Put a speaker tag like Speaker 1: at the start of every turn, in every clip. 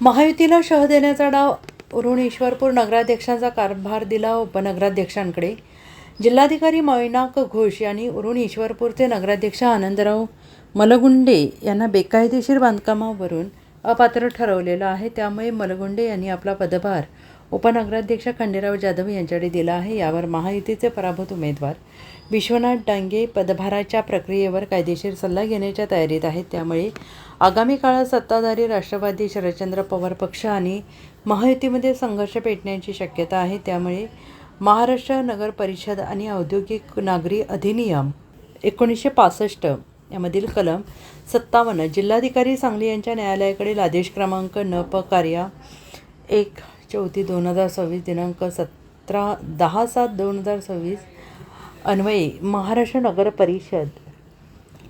Speaker 1: महायुतीला शह देण्याचा डाव उरून ईश्वरपूर नगराध्यक्षांचा कारभार दिला उपनगराध्यक्षांकडे. जिल्हाधिकारी मोईनाक घोष यांनी उरून ईश्वरपूरचे नगराध्यक्ष आनंदराव मलगुंडे यांना बेकायदेशीर बांधकामावरून अपात्र ठरवलेलं आहे. त्यामुळे मलगुंडे यांनी आपला पदभार उपनगराध्यक्ष खंडेराव जाधव यांच्याकडे दिला आहे. यावर महायुतीचे पराभूत उमेदवार विश्वनाथ डांगे पदभाराच्या प्रक्रियेवर कायदेशीर सल्ला घेण्याच्या तयारीत आहेत. त्यामुळे आगामी काळात सत्ताधारी राष्ट्रवादी शरदचंद्र पवार पक्ष आणि महायुतीमध्ये संघर्ष पेटण्याची शक्यता आहे. त्यामुळे महाराष्ट्र नगर परिषद आणि औद्योगिक नागरी अधिनियम 1965 यामधील कलम 57 जिल्हाधिकारी सांगली यांच्या न्यायालयाकडील आदेश क्रमांक NP कार्य 1/4/2026 दिनांक 17/10/7/2026 अन्वये महाराष्ट्र नगर परिषद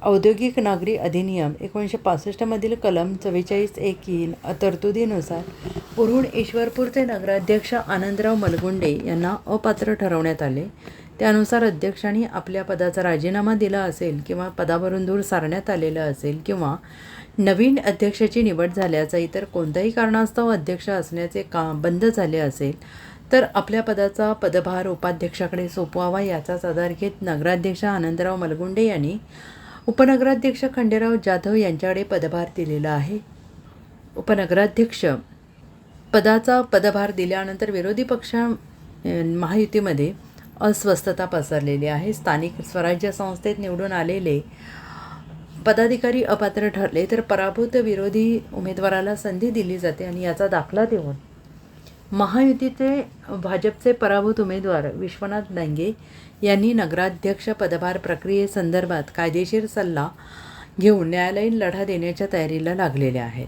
Speaker 1: औद्योगिक नागरी अधिनियम 1965 मधील कलम 44(1) तरतुदीनुसार उरून ईश्वरपूरचे नगराध्यक्ष आनंदराव मलगुंडे यांना अपात्र ठरवण्यात आले. त्यानुसार अध्यक्षांनी आपल्या पदाचा राजीनामा दिला असेल किंवा पदावरून दूर सारण्यात आलेलं असेल किंवा नवीन अध्यक्षाची निवड झाल्याचा इतर कोणत्याही कारणास्तव अध्यक्ष असण्याचे काम बंद झाले असेल तर आपल्या पदाचा पदभार उपाध्यक्षाकडे सोपवावा. याचाच आधार घेत नगराध्यक्ष आनंदराव मलगुंडे यांनी उपनगराध्यक्ष खंडेराव जाधव यांच्याकडे पदभार दिलेला आहे. उपनगराध्यक्ष पदाचा पदभार दिल्यानंतर विरोधी पक्ष महायुतीमध्ये अस्वस्थता पसरलेली आहे. स्थानिक स्वराज्य संस्थेत निवडून आलेले पदाधिकारी अपात्र ठरले तर पराभूत विरोधी उमेदवाराला संधी दिली जाते आणि याचा दाखला देऊन महायुतीचे भाजपचे पराभूत उमेदवार विश्वनाथ डांगे यांनी नगराध्यक्ष पदभार प्रक्रियेसंदर्भात कायदेशीर सल्ला घेऊन न्यायालयीन लढा देण्याच्या तयारीला लागलेले आहेत.